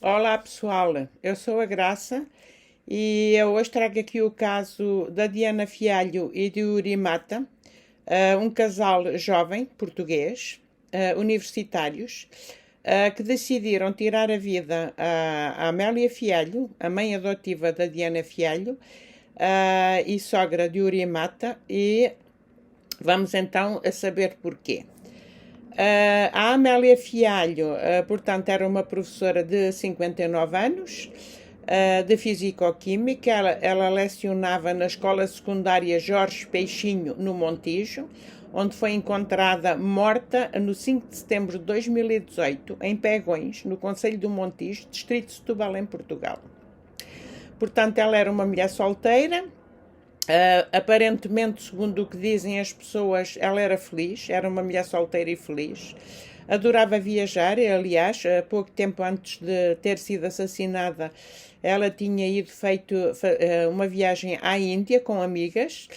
Olá pessoal, eu sou a Graça e eu hoje trago aqui o caso da Diana Fialho e de Uri Mata, um casal jovem português, universitários, que decidiram tirar a vida à Amélia Fialho, a mãe adotiva da Diana Fialho, e sogra de Uri Mata, e vamos então a saber porquê. A Amélia Fialho, portanto, era uma professora de 59 anos, de Fisicoquímica. Ela lecionava na Escola Secundária Jorge Peixinho, no Montijo, onde foi encontrada morta no 5 de setembro de 2018, em Pegões, no Concelho do Montijo, distrito de Setúbal, em Portugal. Portanto, ela era uma mulher solteira. Aparentemente, segundo o que dizem as pessoas, ela era feliz, era uma mulher solteira e feliz. Adorava viajar, aliás, pouco tempo antes de ter sido assassinada, ela tinha ido feito uma viagem à Índia com amigas.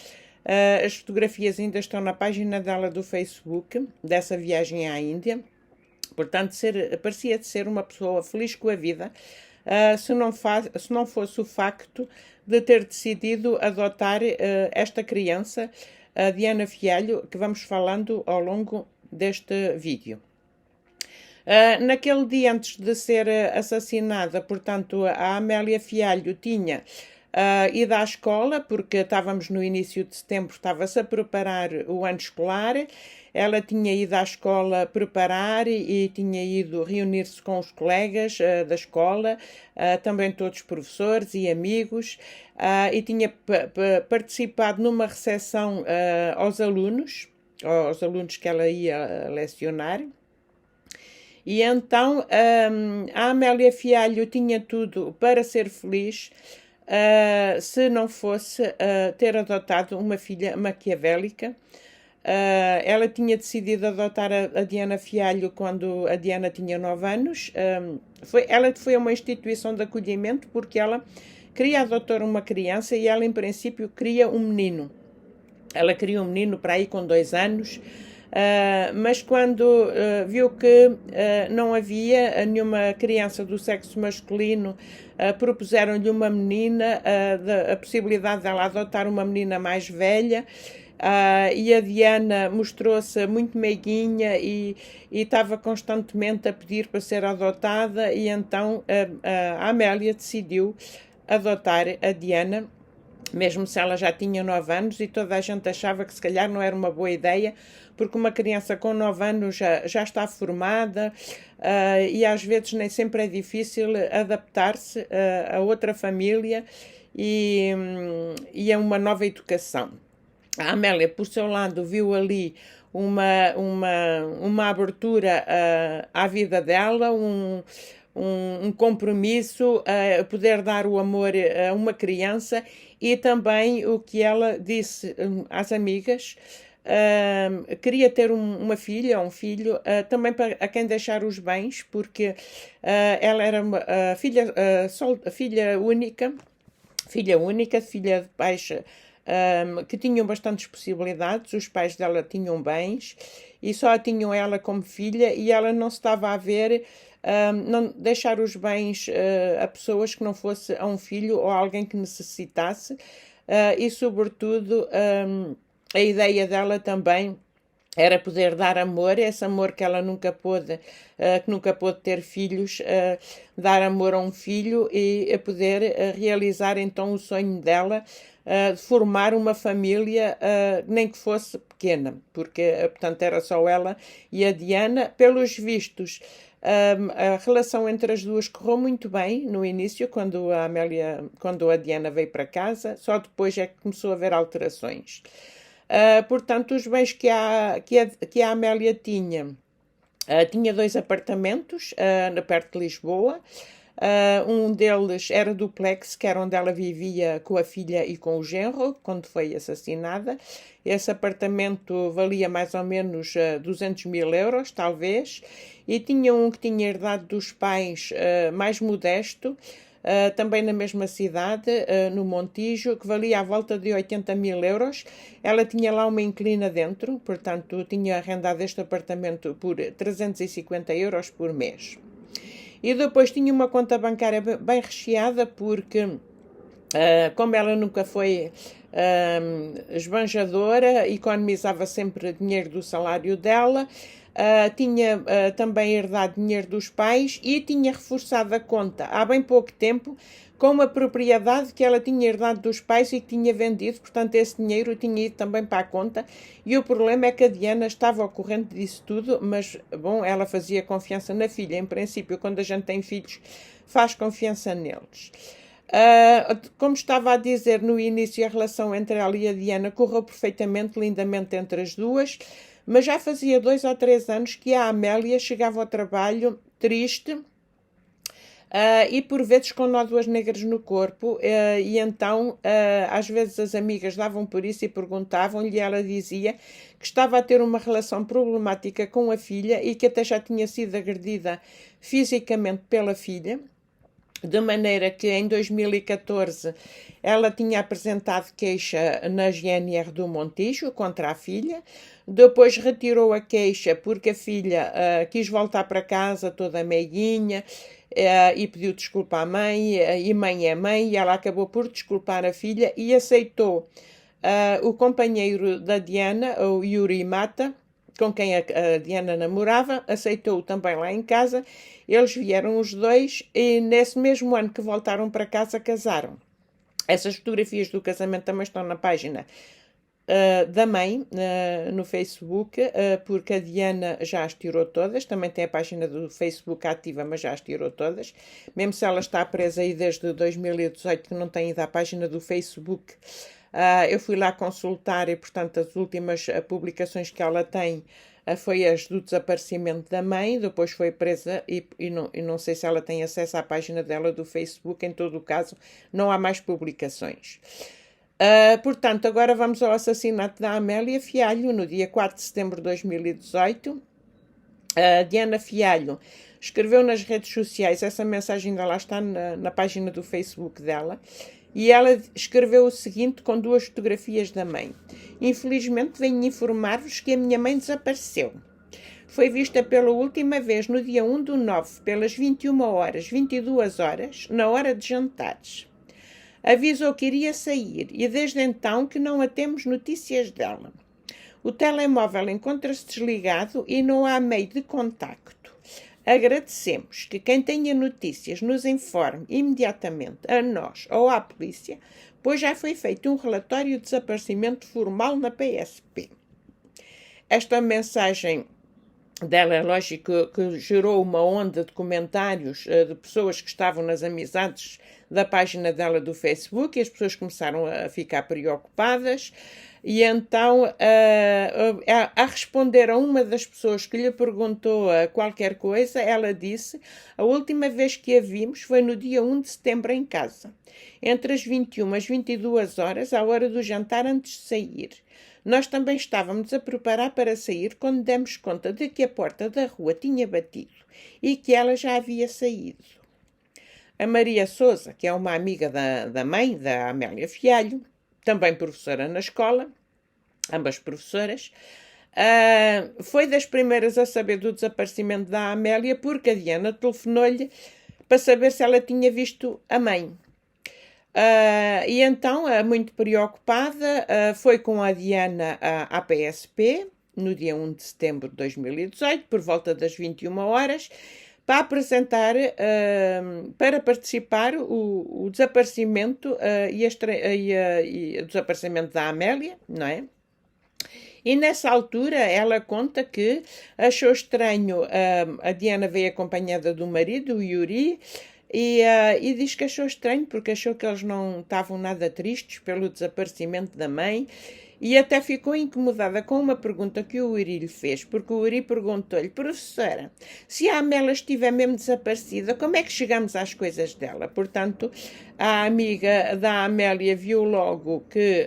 As fotografias ainda estão na página dela do Facebook, dessa viagem à Índia. Portanto, parecia de ser uma pessoa feliz com a vida, se não fosse o facto de ter decidido adotar esta criança, a Diana Fialho, que vamos falando ao longo deste vídeo. Naquele dia antes de ser assassinada, portanto, a Amélia Fialho tinha ido à escola, porque estávamos no início de setembro, estava-se a preparar o ano escolar. Ela tinha ido à escola preparar e tinha ido reunir-se com os colegas da escola, também todos professores e amigos, e tinha participado numa recepção aos alunos que ela ia lecionar. E então a Amélia Fialho tinha tudo para ser feliz, se não fosse ter adotado uma filha maquiavélica. Ela tinha decidido adotar a Diana Fialho quando a Diana tinha 9 anos. Ela foi a uma instituição de acolhimento porque ela queria adotar uma criança e ela, em princípio, queria um menino. Ela queria um menino para aí com 2 anos. Mas quando viu que não havia nenhuma criança do sexo masculino, propuseram-lhe uma menina, a possibilidade dela adotar uma menina mais velha. E a Diana mostrou-se muito meiguinha e estava constantemente a pedir para ser adotada, e então a Amélia decidiu adotar a Diana, mesmo se ela já tinha 9 anos, e toda a gente achava que se calhar não era uma boa ideia, porque uma criança com 9 anos já está formada, e às vezes nem sempre é difícil adaptar-se a outra família e a uma nova educação. A Amélia, por seu lado, viu ali uma abertura à vida dela, um compromisso, a poder dar o amor a uma criança, e também o que ela disse às amigas, queria ter uma filha ou um filho, também para a quem deixar os bens, porque ela era uma filha única, filha de pais que tinham bastantes possibilidades. Os pais dela tinham bens e só a tinham ela como filha, e ela não se estava a ver não deixar os bens a pessoas que não fosse a um filho ou a alguém que necessitasse, e sobretudo a ideia dela também era poder dar amor, esse amor que ela nunca pôde, ter filhos, dar amor a um filho e a poder realizar então o sonho dela de formar uma família, nem que fosse pequena, porque portanto era só ela e a Diana. Pelos vistos, a relação entre as duas correu muito bem no início, quando a Diana veio para casa. Só depois é que começou a haver alterações. Portanto, os bens que a Amélia tinha 2 apartamentos perto de Lisboa. Um deles era duplex, que era onde ela vivia com a filha e com o genro, quando foi assassinada. Esse apartamento valia mais ou menos 200 mil euros, talvez. E tinha um que tinha herdado dos pais, mais modesto, também na mesma cidade, no Montijo, que valia à volta de 80 mil euros. Ela tinha lá uma inquilina dentro, portanto tinha arrendado este apartamento por 350 euros por mês. e depois tinha uma conta bancária bem recheada, porque como ela nunca foi esbanjadora, economizava sempre dinheiro do salário dela, tinha também herdado dinheiro dos pais e tinha reforçado a conta há bem pouco tempo com uma propriedade que ela tinha herdado dos pais e que tinha vendido, portanto esse dinheiro tinha ido também para a conta, e o problema é que a Diana estava ao corrente disso tudo, mas, bom, ela fazia confiança na filha. Em princípio, quando a gente tem filhos, faz confiança neles. Como estava a dizer no início, a relação entre ela e a Diana correu perfeitamente, lindamente entre as duas, mas já fazia 2 ou 3 anos que a Amélia chegava ao trabalho triste, e por vezes com nódoas negras no corpo, e então às vezes as amigas davam por isso e perguntavam-lhe, e ela dizia que estava a ter uma relação problemática com a filha e que até já tinha sido agredida fisicamente pela filha, de maneira que em 2014 ela tinha apresentado queixa na GNR do Montijo contra a filha, depois retirou a queixa porque a filha quis voltar para casa toda meiguinha, e pediu desculpa à mãe, e mãe é mãe, e ela acabou por desculpar a filha e aceitou o companheiro da Diana, o Yuri Mata, com quem a Diana namorava, aceitou-o também lá em casa. Eles vieram os dois e nesse mesmo ano que voltaram para casa casaram. Essas fotografias do casamento também estão na página da mãe no Facebook, porque a Diana já as tirou todas. Também tem a página do Facebook ativa, mas já as tirou todas, mesmo se ela está presa aí desde 2018 que não tem ido à página do Facebook. Eu fui lá consultar e, portanto, as últimas publicações que ela tem foi as do desaparecimento da mãe. Depois foi presa e não sei se ela tem acesso à página dela do Facebook. Em todo o caso, não há mais publicações. Portanto, agora vamos ao assassinato da Amélia Fialho, no dia 4 de setembro de 2018. Diana Fialho escreveu nas redes sociais, essa mensagem ainda lá está na página do Facebook dela, e ela escreveu o seguinte com 2 fotografias da mãe. Infelizmente venho informar-vos que a minha mãe desapareceu. Foi vista pela última vez no dia 1/9, pelas 21h22, na hora de jantares. Avisou que iria sair e desde então que não a temos notícias dela. O telemóvel encontra-se desligado e não há meio de contacto. Agradecemos que quem tenha notícias nos informe imediatamente a nós ou à polícia, pois já foi feito um relatório de desaparecimento formal na PSP. Esta mensagem dela, é lógico que gerou uma onda de comentários de pessoas que estavam nas amizades da página dela do Facebook, e as pessoas começaram a ficar preocupadas, e então a responder a uma das pessoas que lhe perguntou qualquer coisa, ela disse: a última vez que a vimos foi no dia 1 de setembro em casa, entre as 21 e as 22 horas, à hora do jantar antes de sair. Nós também estávamos a preparar para sair quando demos conta de que a porta da rua tinha batido e que ela já havia saído. A Maria Sousa, que é uma amiga da mãe, da Amélia Fialho, também professora na escola, ambas professoras, foi das primeiras a saber do desaparecimento da Amélia, porque a Diana telefonou-lhe para saber se ela tinha visto a mãe. E então, muito preocupada, foi com a Diana à PSP, no dia 1 de setembro de 2018, por volta das 21 horas, para apresentar, para participar o desaparecimento e o desaparecimento da Amélia, não é? E nessa altura ela conta que achou estranho, a Diana veio acompanhada do marido, o Yuri, e diz que achou estranho porque achou que eles não estavam nada tristes pelo desaparecimento da mãe, e até ficou incomodada com uma pergunta que o Yuri lhe fez, porque o Yuri perguntou-lhe: professora, se a Amélia estiver mesmo desaparecida, como é que chegamos às coisas dela? Portanto, a amiga da Amélia viu logo que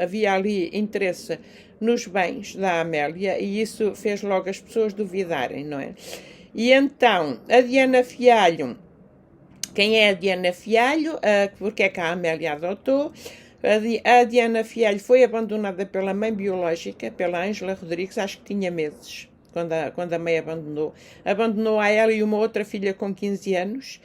havia ali interesse nos bens da Amélia, e isso fez logo as pessoas duvidarem, não é? E então, a Diana Fialho, quem é a Diana Fialho? Porque é que a Amélia adotou? A Diana Fialho foi abandonada pela mãe biológica, pela Ângela Rodrigues, acho que tinha meses quando a mãe abandonou. Abandonou a ela e uma outra filha com 15 anos,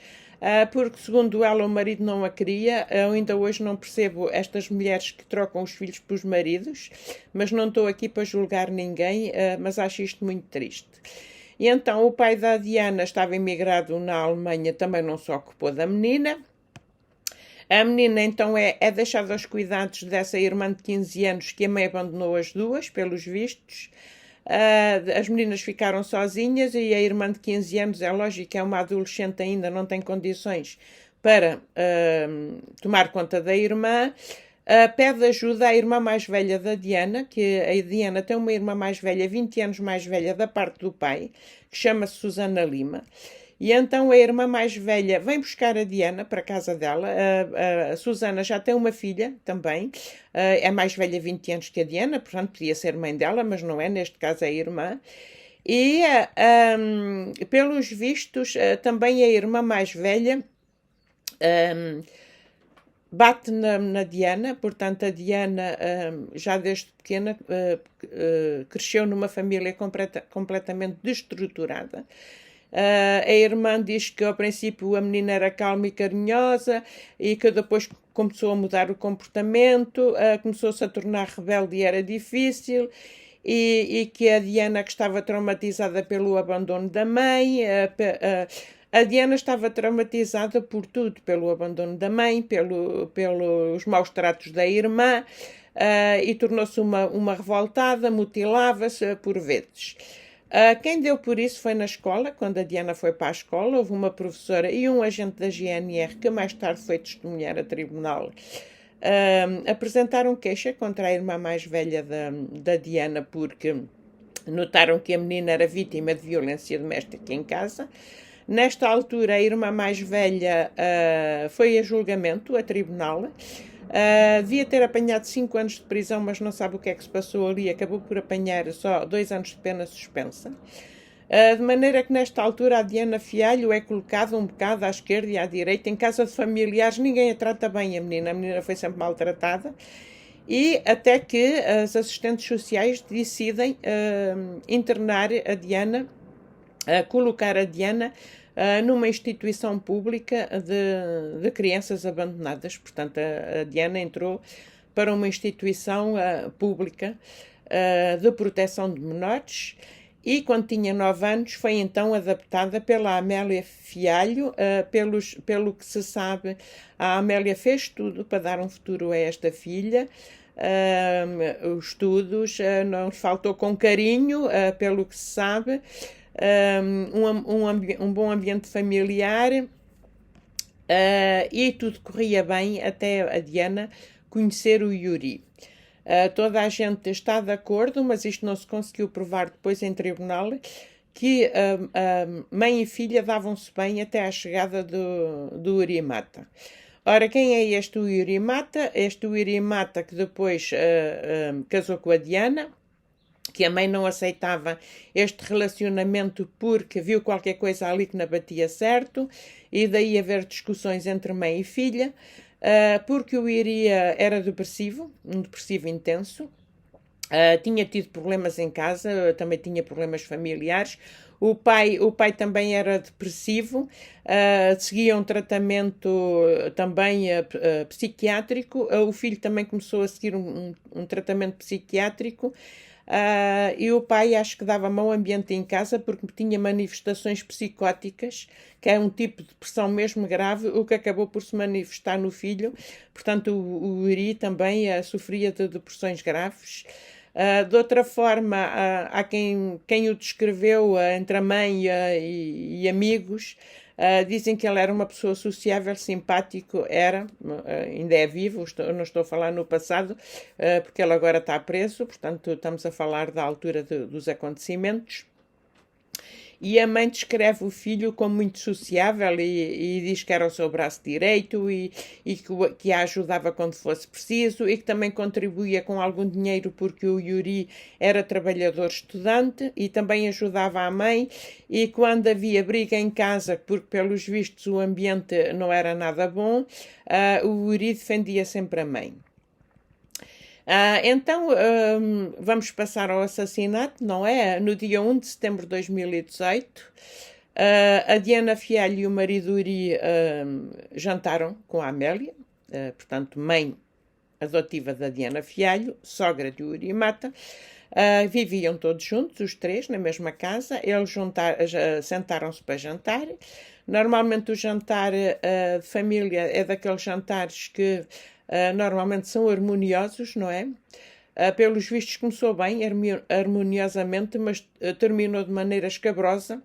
porque, segundo ela, o marido não a queria. Eu ainda hoje não percebo estas mulheres que trocam os filhos pelos maridos, mas não estou aqui para julgar ninguém, mas acho isto muito triste. E então o pai da Diana estava emigrado na Alemanha, também não se ocupou da menina. A menina então é deixada aos cuidados dessa irmã de 15 anos que a mãe abandonou as duas, pelos vistos. As meninas ficaram sozinhas e a irmã de 15 anos, é lógico, é uma adolescente ainda, não tem condições para tomar conta da irmã. Pede ajuda à irmã mais velha da Diana, que a Diana tem uma irmã mais velha, 20 anos mais velha, da parte do pai, que chama-se Susana Lima. E então a irmã mais velha vem buscar a Diana para a casa dela. A Susana já tem uma filha também, é mais velha 20 anos que a Diana, portanto podia ser mãe dela, mas não é, neste caso é a irmã. E, pelos vistos, também a irmã mais velha bate na Diana, portanto a Diana já desde pequena cresceu numa família completamente destruturada. A irmã diz que ao princípio a menina era calma e carinhosa e que depois começou a mudar o comportamento, começou-se a tornar rebelde e era difícil, e que a Diana, que estava traumatizada pelo abandono da mãe, a Diana estava traumatizada por tudo, pelo abandono da mãe, pelos maus tratos da irmã, e tornou-se uma revoltada, mutilava-se por vezes. Quem deu por isso foi na escola, quando a Diana foi para a escola, houve uma professora e um agente da GNR, que mais tarde foi testemunhar a tribunal, apresentaram queixa contra a irmã mais velha da Diana, porque notaram que a menina era vítima de violência doméstica em casa. Nesta altura, a irmã mais velha foi a julgamento, a tribunal. Devia ter apanhado 5 anos de prisão, mas não sabe o que é que se passou ali. Acabou por apanhar só 2 anos de pena suspensa. De maneira que nesta altura a Diana Fialho é colocada um bocado à esquerda e à direita. Em casa de familiares ninguém a trata bem, a menina foi sempre maltratada. E até que as assistentes sociais decidem internar a Diana, colocar a Diana numa instituição pública de crianças abandonadas. Portanto, a Diana entrou para uma instituição pública de proteção de menores e, quando tinha 9 anos, foi então adaptada pela Amélia Fialho. Pelo que se sabe, a Amélia fez tudo para dar um futuro a esta filha. Os estudos, não lhe faltou com carinho, pelo que se sabe. Um bom ambiente familiar, e tudo corria bem até a Diana conhecer o Yuri. Toda a gente está de acordo, mas isto não se conseguiu provar depois em tribunal, que mãe e filha davam-se bem até à chegada do Urimata. Ora, quem é este Urimata? Este Urimata que depois casou com a Diana, que a mãe não aceitava este relacionamento porque viu qualquer coisa ali que não batia certo, e daí haver discussões entre mãe e filha, porque o Iria era depressivo, um depressivo intenso, tinha tido problemas em casa, também tinha problemas familiares. O pai também era depressivo, seguia um tratamento também psiquiátrico. O filho também começou a seguir um tratamento psiquiátrico. E o pai acho que dava mau ambiente em casa porque tinha manifestações psicóticas, que é um tipo de depressão mesmo grave, o que acabou por se manifestar no filho. Portanto, o Uri também sofria de depressões graves. De outra forma, há quem o descreveu entre a mãe e amigos. Dizem que ele era uma pessoa sociável, simpático, ainda é vivo, não estou a falar no passado, porque ele agora está preso, portanto estamos a falar da altura dos acontecimentos. E a mãe descreve o filho como muito sociável e diz que era o seu braço direito e que a ajudava quando fosse preciso, e que também contribuía com algum dinheiro porque o Yuri era trabalhador estudante e também ajudava a mãe, e quando havia briga em casa, porque pelos vistos o ambiente não era nada bom, o Yuri defendia sempre a mãe. Então, vamos passar ao assassinato, não é? No dia 1 de setembro de 2018, a Diana Fialho e o marido Uri jantaram com a Amélia, portanto, mãe adotiva da Diana Fialho, sogra de Uri Mata. Viviam todos juntos, os três, na mesma casa. Eles sentaram-se para jantar. Normalmente o jantar de família é daqueles jantares que normalmente são harmoniosos, não é? Pelos vistos começou bem, harmoniosamente, mas terminou de maneira escabrosa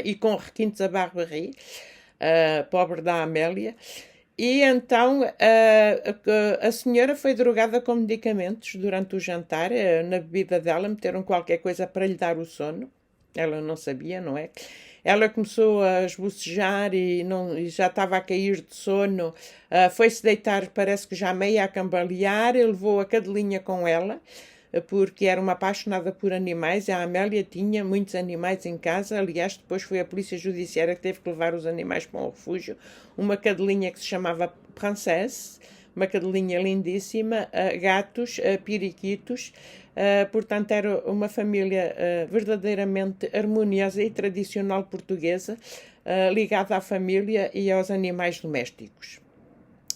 e com requintes a barbarrie, pobre da Amélia. E então a senhora foi drogada com medicamentos durante o jantar. Na bebida dela meteram qualquer coisa para lhe dar o sono. Ela não sabia, não é? Ela começou a esbocejar e já estava a cair de sono. Foi-se deitar, parece que já meio a cambalear. Levou a cadelinha com ela, porque era uma apaixonada por animais. A Amélia tinha muitos animais em casa. Aliás, depois foi a polícia judiciária que teve que levar os animais para um refúgio. Uma cadelinha que se chamava Princesse, uma cadelinha lindíssima, gatos, periquitos. Portanto, era uma família verdadeiramente harmoniosa e tradicional portuguesa, ligada à família e aos animais domésticos.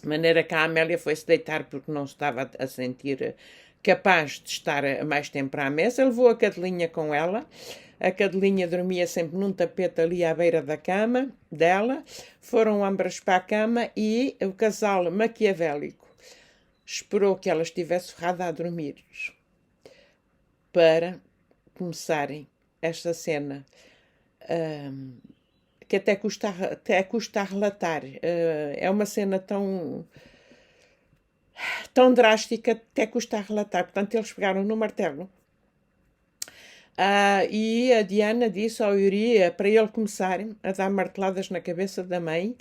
De maneira que a Amélia foi-se deitar porque não estava a sentir capaz de estar mais tempo à mesa. Levou a cadelinha com ela. A cadelinha dormia sempre num tapete ali à beira da cama dela. Foram ambas para a cama e o casal maquiavélico esperou que ela estivesse ferrada a dormir para começarem esta cena, que até custa a relatar. É uma cena tão drástica, até custa a relatar. Portanto, eles pegaram no martelo e a Diana disse ao Yuri para ele começarem a dar marteladas na cabeça da mãe.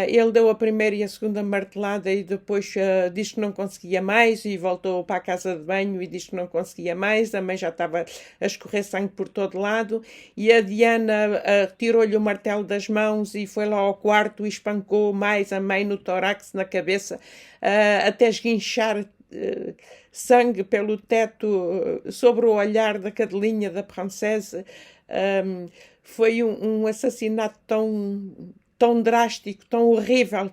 Ele deu a primeira e a segunda martelada e depois disse que não conseguia mais e voltou para a casa de banho e disse que não conseguia mais. A mãe já estava a escorrer sangue por todo lado e a Diana tirou-lhe o martelo das mãos e foi lá ao quarto e espancou mais a mãe no tórax, na cabeça, até esguinchar sangue pelo teto sobre o olhar da cadelinha da Princesa. Foi um assassinato tão drástico, tão horrível,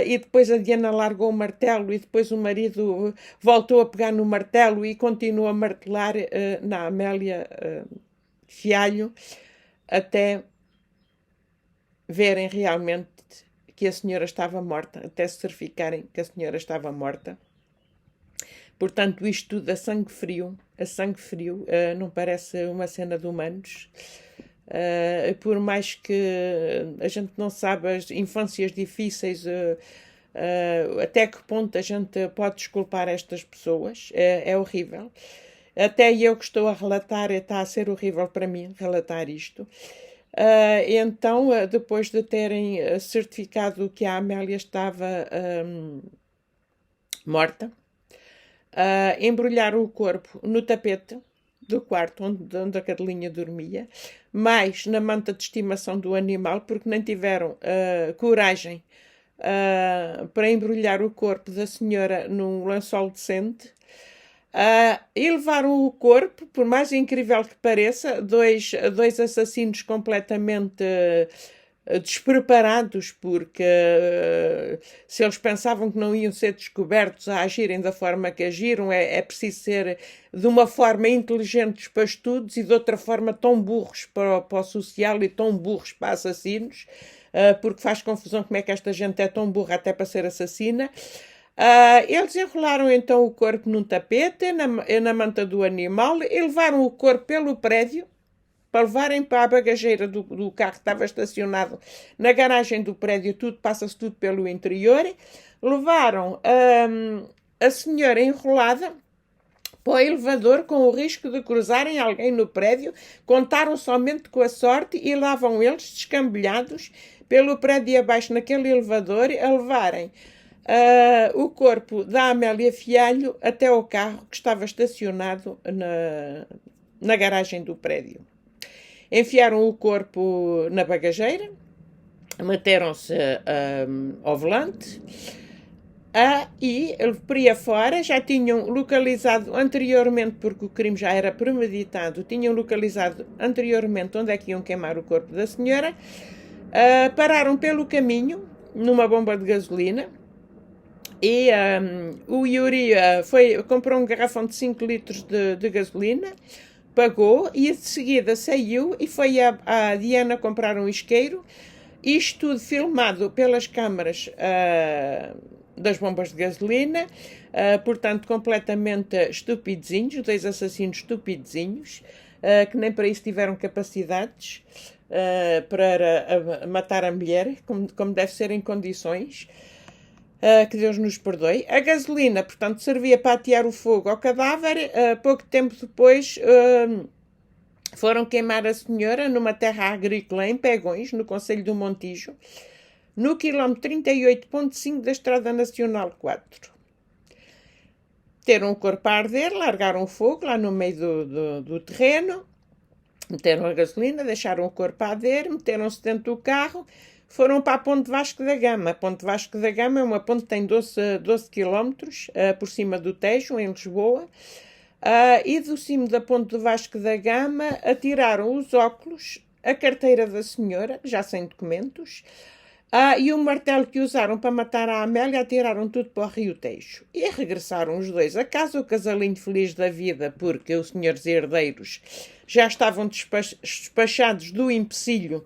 e depois a Diana largou o martelo e depois o marido voltou a pegar no martelo e continuou a martelar na Amélia Fialho até verem realmente que a senhora estava morta, até se certificarem que a senhora estava morta. Portanto, isto tudo a sangue frio, não parece uma cena de humanos. Por mais que a gente não saiba as infâncias difíceis, até que ponto a gente pode desculpar estas pessoas, é horrível. Até eu que estou a relatar, está a ser horrível para mim relatar isto. Então, depois de terem certificado que a Amélia estava morta, embrulharam o corpo no tapete do quarto onde a cadelinha dormia, mais na manta de estimação do animal, porque nem tiveram coragem para embrulhar o corpo da senhora num lençol decente. E levaram o corpo, por mais incrível que pareça, dois assassinos completamente despreparados, porque se eles pensavam que não iam ser descobertos a agirem da forma que agiram, é preciso ser de uma forma inteligentes para estudos e de outra forma tão burros para o social e tão burros para assassinos, porque faz confusão como é que esta gente é tão burra até para ser assassina. Eles enrolaram então o corpo num tapete, na manta do animal, e levaram o corpo pelo prédio, para levarem para a bagageira do carro que estava estacionado na garagem do prédio. Passa-se tudo pelo interior. Levaram a senhora enrolada para o elevador com o risco de cruzarem alguém no prédio. Contaram somente com a sorte e lá vão eles, descambelhados, pelo prédio abaixo naquele elevador, a levarem o corpo da Amélia Fialho até ao carro que estava estacionado na garagem do prédio. Enfiaram o corpo na bagageira, meteram-se ao volante E por aí afora já tinham localizado anteriormente, porque o crime já era premeditado, tinham localizado anteriormente onde é que iam queimar o corpo da senhora. Pararam pelo caminho, numa bomba de gasolina, e o Yuri comprou um garrafão de 5 litros de gasolina, pagou e de seguida saiu e foi a Diana comprar um isqueiro. Isto tudo filmado pelas câmaras das bombas de gasolina, portanto completamente estupidezinhos, 2 assassinos estupidezinhos, que nem para isso tiveram capacidades para matar a mulher, como deve ser em condições. Que Deus nos perdoe. A gasolina, portanto, servia para atear o fogo ao cadáver. Pouco tempo depois foram queimar a senhora numa terra agrícola em Pegões, no concelho do Montijo, no quilómetro 38.5 da Estrada Nacional 4. Meteram o corpo a arder, largaram o fogo lá no meio do terreno, meteram a gasolina, deixaram o corpo a arder, meteram-se dentro do carro, foram para a Ponte Vasco da Gama. A Ponte Vasco da Gama é uma ponte que tem 12 quilómetros por cima do Tejo, em Lisboa. E do cimo da Ponte do Vasco da Gama atiraram os óculos, a carteira da senhora, já sem documentos, e o martelo que usaram para matar a Amélia, atiraram tudo para o Rio Tejo. E regressaram os dois a casa, o casalinho feliz da vida, porque os senhores herdeiros já estavam despachados do empecilho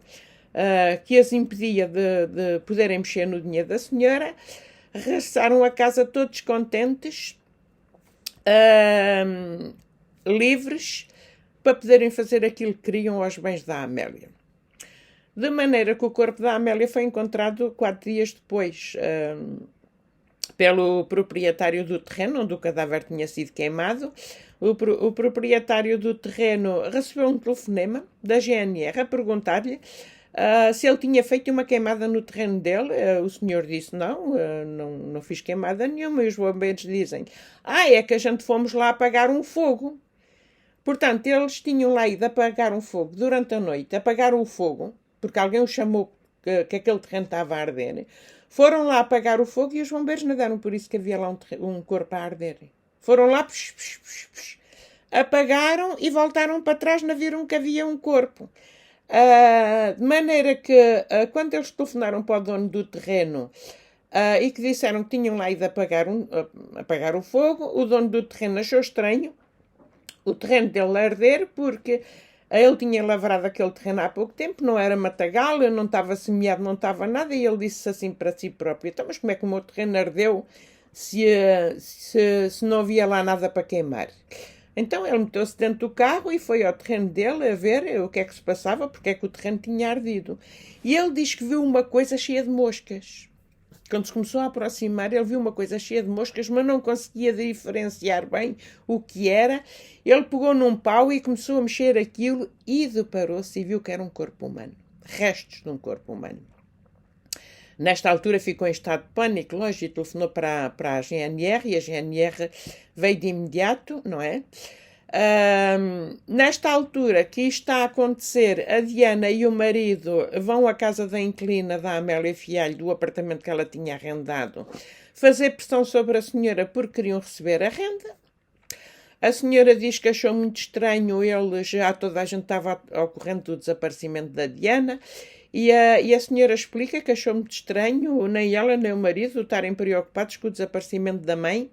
que as impedia de poderem mexer no dinheiro da senhora. Regressaram a casa todos contentes, livres, para poderem fazer aquilo que queriam aos bens da Amélia. De maneira que o corpo da Amélia foi encontrado 4 dias depois pelo proprietário do terreno, onde o cadáver tinha sido queimado. O proprietário do terreno recebeu um telefonema da GNR a perguntar-lhe se ele tinha feito uma queimada no terreno dele. O senhor disse não fiz queimada nenhuma. E os bombeiros dizem, é que a gente fomos lá apagar um fogo. Portanto, eles tinham lá ido apagar um fogo durante a noite, apagaram o fogo, porque alguém os chamou que aquele terreno estava a arder. Foram lá apagar o fogo e os bombeiros não deram por isso que havia lá um corpo a arder. Foram lá, apagaram e voltaram para trás, não viram que havia um corpo. De maneira que, quando eles telefonaram para o dono do terreno e que disseram que tinham lá ido apagar o fogo, o dono do terreno achou estranho o terreno dele arder, porque ele tinha lavrado aquele terreno há pouco tempo, não era matagal, não estava semeado, não estava nada, e ele disse assim para si próprio, então, mas como é que o meu terreno ardeu se não havia lá nada para queimar? Então ele meteu-se dentro do carro e foi ao terreno dele a ver o que é que se passava, porque é que o terreno tinha ardido. E ele diz que viu uma coisa cheia de moscas. Quando se começou a aproximar, ele viu uma coisa cheia de moscas, mas não conseguia diferenciar bem o que era. Ele pegou num pau e começou a mexer aquilo e deparou-se e viu que era um corpo humano. Restos de um corpo humano. Nesta altura ficou em estado de pânico, lógico, e telefonou para a GNR, e a GNR veio de imediato, não é? Nesta altura que isto está a acontecer, a Diana e o marido vão à casa da inquilina da Amélia Fialho, do apartamento que ela tinha arrendado, fazer pressão sobre a senhora porque queriam receber a renda. A senhora diz que achou muito estranho, toda a gente estava ao corrente do desaparecimento da Diana, e a senhora explica que achou muito estranho, nem ela nem o marido estarem preocupados com o desaparecimento da mãe,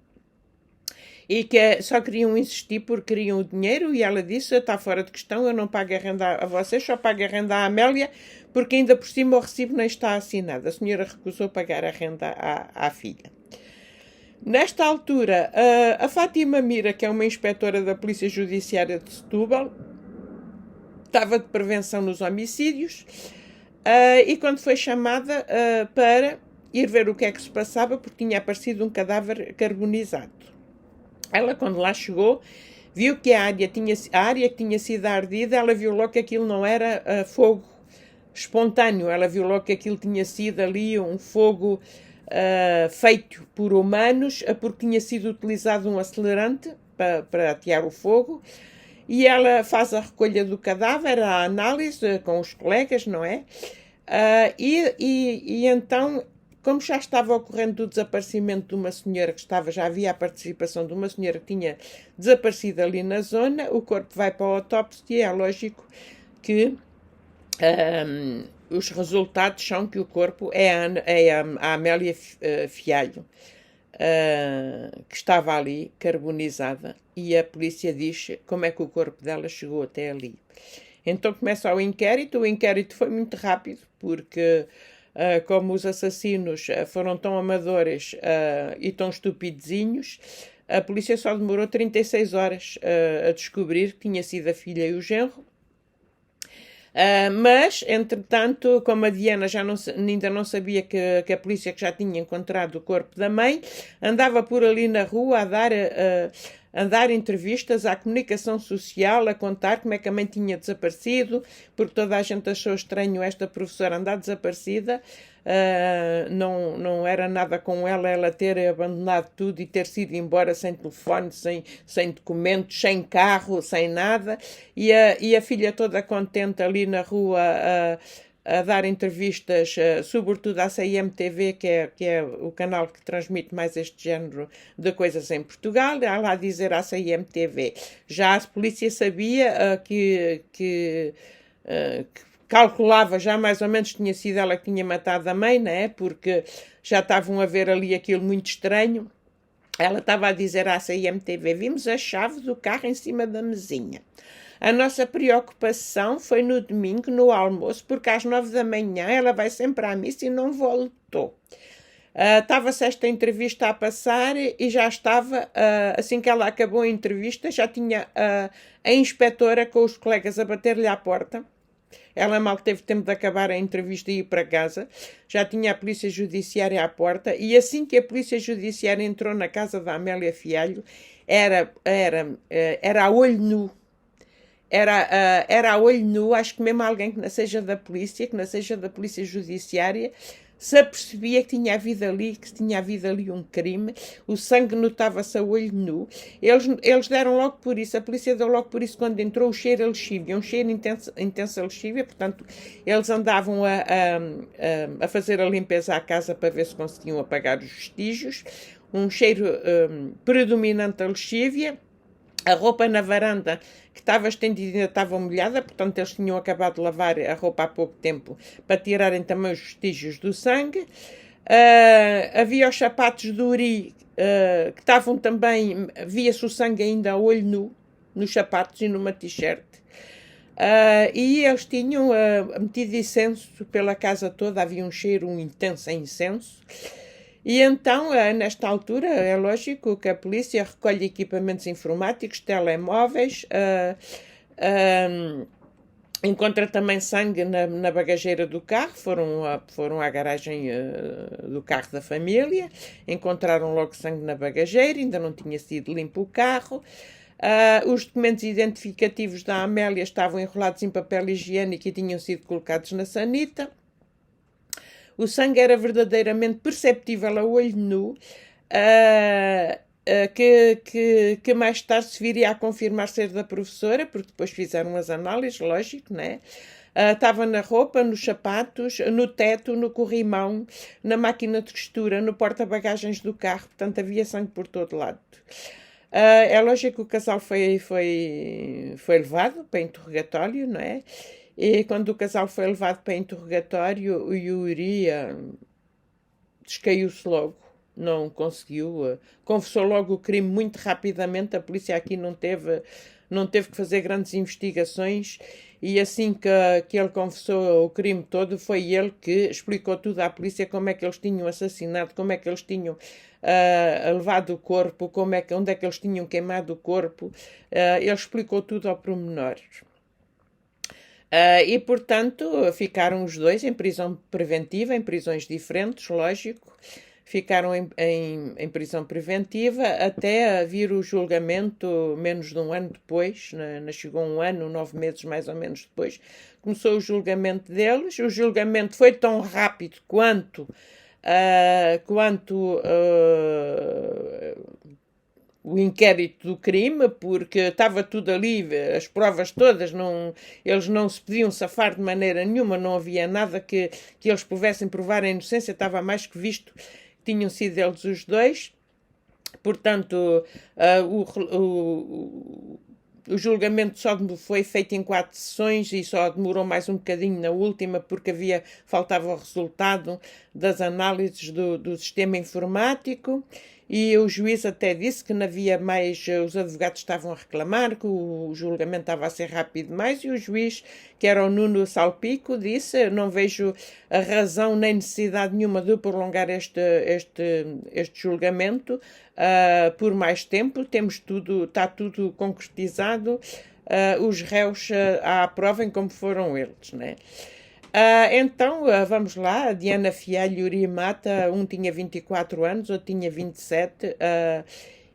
e que só queriam insistir porque queriam o dinheiro, e ela disse, está fora de questão, eu não pago a renda a vocês, só pago a renda à Amélia, porque ainda por cima o recibo não está assinado. A senhora recusou pagar a renda à filha. Nesta altura, a Fátima Mira, que é uma inspetora da Polícia Judiciária de Setúbal, estava de prevenção nos homicídios, e quando foi chamada para ir ver o que é que se passava, porque tinha aparecido um cadáver carbonizado. Ela, quando lá chegou, viu que a área que tinha sido ardida, ela viu logo que aquilo não era fogo espontâneo, ela viu logo que aquilo tinha sido ali um fogo feito por humanos, porque tinha sido utilizado um acelerante para atear o fogo, e ela faz a recolha do cadáver, a análise com os colegas, não é? E então como já estava ocorrendo o desaparecimento de uma senhora já havia a participação de uma senhora que tinha desaparecido ali na zona, o corpo vai para a autópsia e é lógico que os resultados são que o corpo é a Amélia Fialho, que estava ali, carbonizada, e a polícia diz como é que o corpo dela chegou até ali. Então começa o inquérito foi muito rápido, porque como os assassinos foram tão amadores e tão estupidezinhos, a polícia só demorou 36 horas a descobrir que tinha sido a filha e o genro. Mas, entretanto, como a Diana ainda não sabia que a polícia que já tinha encontrado o corpo da mãe, andava por ali na rua a dar entrevistas à comunicação social, a contar como é que a mãe tinha desaparecido, porque toda a gente achou estranho esta professora andar desaparecida. Não era nada com ela ter abandonado tudo e ter sido embora sem telefone, sem documentos, sem carro, sem nada, e a filha toda contente ali na rua a dar entrevistas, sobretudo à CIMTV, que é o canal que transmite mais este género de coisas em Portugal, a lá dizer à CIMTV. Já a polícia sabia que calculava já mais ou menos que tinha sido ela que tinha matado a mãe, né? Porque já estavam a ver ali aquilo muito estranho. Ela estava a dizer à CIMTV: vimos a chave do carro em cima da mesinha. A nossa preocupação foi no domingo, no almoço, porque às 9 da manhã ela vai sempre à missa e não voltou. Estava-se esta entrevista a passar e já estava, assim que ela acabou a entrevista, já tinha a inspetora com os colegas a bater-lhe à porta. Ela mal teve tempo de acabar a entrevista e ir para casa. Já tinha a polícia judiciária à porta e assim que a polícia judiciária entrou na casa da Amélia Fialho, era a olho nu. Era a olho nu, acho que mesmo alguém que não seja da polícia, que não seja da polícia judiciária, se apercebia que tinha havido ali um crime, o sangue notava-se a olho nu. Eles deram logo por isso, a polícia deu logo por isso quando entrou o cheiro a lexívia, um cheiro intenso a lexívia, portanto, eles andavam a fazer a limpeza à casa para ver se conseguiam apagar os vestígios, um cheiro predominante a lexívia. A roupa na varanda que estava estendida ainda estava molhada, portanto eles tinham acabado de lavar a roupa há pouco tempo para tirarem também os vestígios do sangue. Havia os sapatos do Uri que estavam também, via-se o sangue ainda a olho nu, nos sapatos e numa t-shirt. E eles tinham metido incenso pela casa toda, havia um cheiro intenso a incenso. E então, nesta altura, é lógico que a polícia recolhe equipamentos informáticos, telemóveis, encontra também sangue na bagageira do carro, foram à garagem do carro da família, encontraram logo sangue na bagageira, ainda não tinha sido limpo o carro. Os documentos identificativos da Amélia estavam enrolados em papel higiênico e tinham sido colocados na sanita. O sangue era verdadeiramente perceptível a olho nu, que mais tarde se viria a confirmar ser da professora, porque depois fizeram as análises, lógico, né? Estava na roupa, nos sapatos, no teto, no corrimão, na máquina de costura, no porta-bagagens do carro, portanto havia sangue por todo lado. É lógico que o casal foi levado para interrogatório, não é? E quando o casal foi levado para interrogatório, o Yuri descaiu-se logo, não conseguiu, confessou logo o crime muito rapidamente. A polícia aqui não teve que fazer grandes investigações e assim que ele confessou o crime todo, foi ele que explicou tudo à polícia, como é que eles tinham assassinado, como é que eles tinham levado o corpo, onde é que eles tinham queimado o corpo. Ele explicou tudo ao pormenor. E, portanto, ficaram os dois em prisão preventiva, em prisões diferentes, lógico. Ficaram em prisão preventiva até vir o julgamento menos de um ano depois, chegou 1 ano, 9 meses mais ou menos depois, começou o julgamento deles. O julgamento foi tão rápido quanto o inquérito do crime, porque estava tudo ali, as provas todas, eles não se podiam safar de maneira nenhuma, não havia nada que eles pudessem provar a inocência, estava mais que visto, tinham sido eles os dois. Portanto, o julgamento só foi feito em 4 sessões e só demorou mais um bocadinho na última porque faltava o resultado das análises do sistema informático, e o juiz até disse que não havia mais, os advogados estavam a reclamar que o julgamento estava a ser rápido demais, e o juiz, que era o Nuno Salpico, disse: não vejo a razão nem necessidade nenhuma de prolongar este julgamento por mais tempo, está tudo concretizado, os réus aprovem como foram eles, né? Então, vamos lá, a Diana Fialho e Yuri Mata, um tinha 24 anos, outro tinha 27,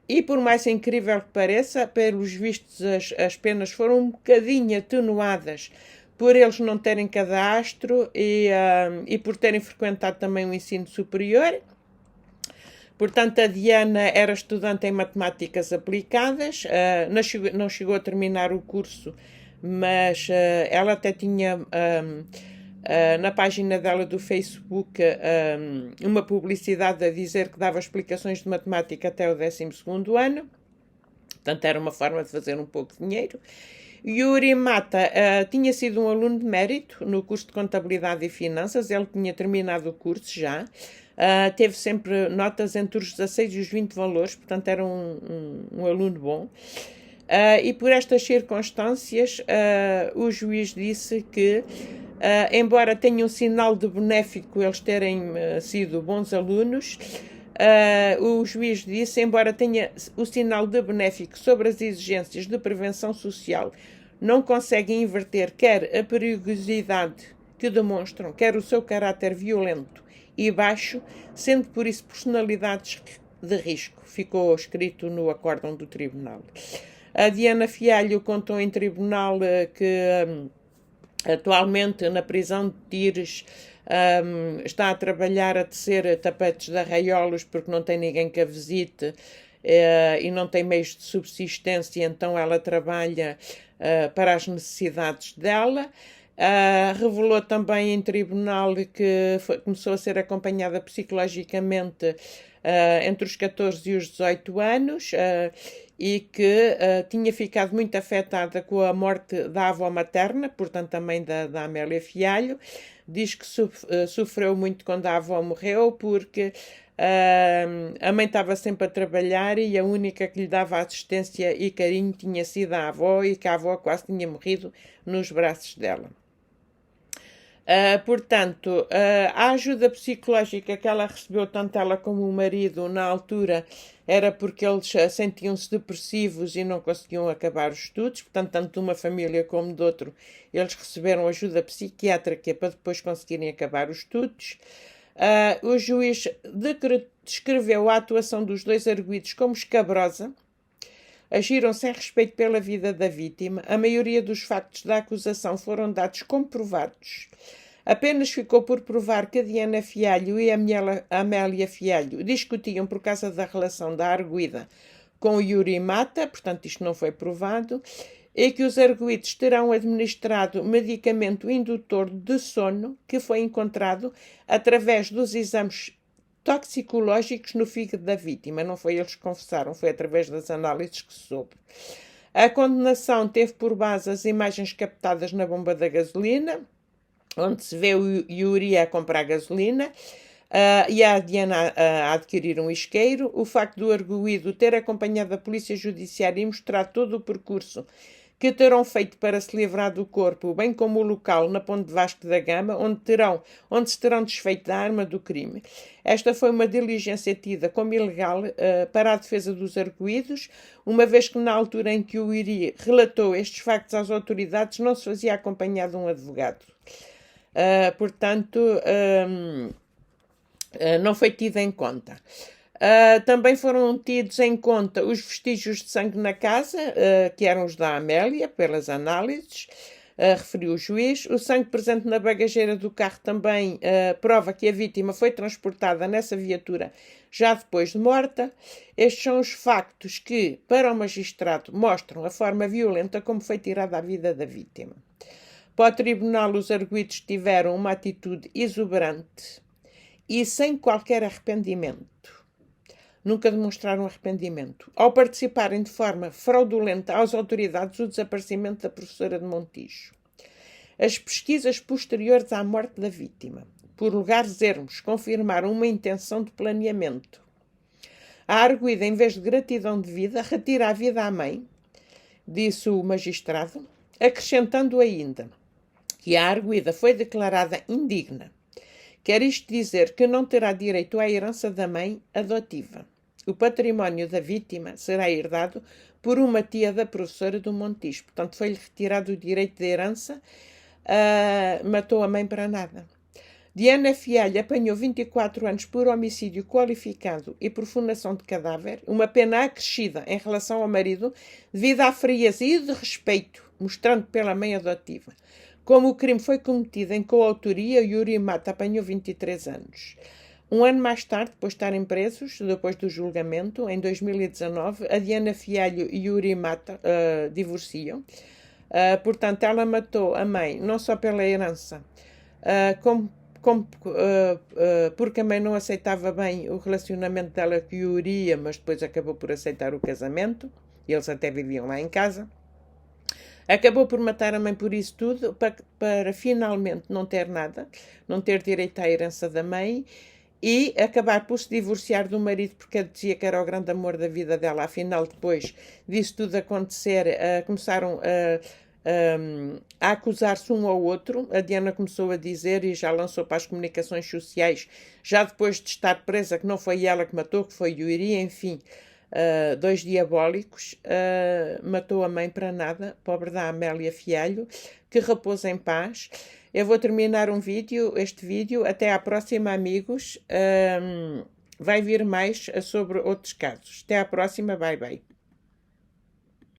e por mais incrível que pareça, pelos vistos as penas foram um bocadinho atenuadas por eles não terem cadastro e por terem frequentado também o ensino superior. Portanto, a Diana era estudante em matemáticas aplicadas, não chegou a terminar o curso, mas ela até tinha na página dela do Facebook uma publicidade a dizer que dava explicações de matemática até o 12º ano. Portanto, era uma forma de fazer um pouco de dinheiro. Yuri Mata tinha sido um aluno de mérito no curso de Contabilidade e Finanças, ele tinha terminado o curso já, teve sempre notas entre os 16 e os 20 valores, portanto era um aluno bom. E por estas circunstâncias, o juiz disse que, embora tenha um sinal de benéfico eles terem sido bons alunos, o juiz disse, embora tenha o sinal de benéfico sobre as exigências de prevenção social, não consegue inverter quer a perigosidade que demonstram, quer o seu caráter violento e baixo, sendo por isso personalidades de risco. Ficou escrito no acórdão do tribunal. A Diana Fialho contou em tribunal que atualmente na prisão de Tires está a trabalhar a tecer tapetes de arraiolos porque não tem ninguém que a visite e não tem meios de subsistência, então ela trabalha para as necessidades dela. Revelou também em tribunal que começou a ser acompanhada psicologicamente entre os 14 e os 18 anos e que tinha ficado muito afetada com a morte da avó materna, portanto também da Amélia Fialho. Diz que sofreu muito quando a avó morreu porque a mãe estava sempre a trabalhar e a única que lhe dava assistência e carinho tinha sido a avó, e que a avó quase tinha morrido nos braços dela. Portanto, a ajuda psicológica que ela recebeu, tanto ela como o marido, na altura, era porque eles sentiam-se depressivos e não conseguiam acabar os estudos. Portanto, tanto de uma família como de outro, eles receberam ajuda psiquiátrica para depois conseguirem acabar os estudos. O juiz descreveu a atuação dos dois arguidos como escabrosa. Agiram sem respeito pela vida da vítima. A maioria dos factos da acusação foram dados como provados. Apenas ficou por provar que a Diana Fialho e a Amélia Fialho discutiam por causa da relação da arguida com o Yuri Mata, portanto isto não foi provado, e que os arguidos terão administrado medicamento indutor de sono que foi encontrado através dos exames toxicológicos no fígado da vítima. Não foi eles que confessaram, foi através das análises que se soube. A condenação teve por base as imagens captadas na bomba da gasolina, onde se vê o Yuri a comprar gasolina e a Diana a adquirir um isqueiro. O facto do arguido ter acompanhado a polícia judiciária e mostrar todo o percurso que terão feito para se livrar do corpo, bem como o local na Ponte de Vasco da Gama, onde se terão desfeito da arma do crime. Esta foi uma diligência tida como ilegal para a defesa dos arguidos, uma vez que na altura em que o Yuri relatou estes factos às autoridades não se fazia acompanhado de um advogado. Portanto, não foi tido em conta. Também foram tidos em conta os vestígios de sangue na casa, que eram os da Amélia, pelas análises. referiu o juiz. O sangue presente na bagageira do carro também prova que a vítima foi transportada nessa viatura já depois de morta. Estes são os factos que, para o magistrado, mostram a forma violenta como foi tirada a vida da vítima. Para o tribunal, os arguidos tiveram uma atitude exuberante e sem qualquer arrependimento. Nunca demonstraram arrependimento. Ao participarem de forma fraudulenta às autoridades o desaparecimento da professora de Montijo. As pesquisas posteriores à morte da vítima, por lugares ermos, confirmaram uma intenção de planeamento. A arguida, em vez de gratidão devida, retira a vida à mãe, disse o magistrado, acrescentando ainda que a arguida foi declarada indigna. Quer isto dizer que não terá direito à herança da mãe adotiva. O património da vítima será herdado por uma tia da professora do Montijo. Portanto, foi-lhe retirado o direito de herança, matou a mãe para nada. Diana Fialho apanhou 24 anos por homicídio qualificado e por fundação de cadáver, uma pena acrescida em relação ao marido devido à frieza e de respeito mostrando pela mãe adotiva. Como o crime foi cometido em coautoria, Yuri Mata apanhou 23 anos. Um ano mais tarde, depois de estarem presos, depois do julgamento, em 2019, a Diana Fialho e Yuri Mata divorciam. Portanto, ela matou a mãe não só pela herança, porque a mãe não aceitava bem o relacionamento dela com Yuri, mas depois acabou por aceitar o casamento. Eles até viviam lá em casa. Acabou por matar a mãe por isso tudo, para finalmente não ter nada, não ter direito à herança da mãe, e acabar por se divorciar do marido, porque dizia que era o grande amor da vida dela. Afinal, depois disso tudo acontecer, começaram a acusar-se um ao outro. A Diana começou a dizer, e já lançou para as comunicações sociais, já depois de estar presa, que não foi ela que matou, que foi Yuri, enfim, dois diabólicos. Matou a mãe para nada, pobre da Amélia Fialho, que repousa em paz. Eu vou terminar este vídeo. Até à próxima, amigos. Vai vir mais sobre outros casos. Até à próxima. Bye, bye.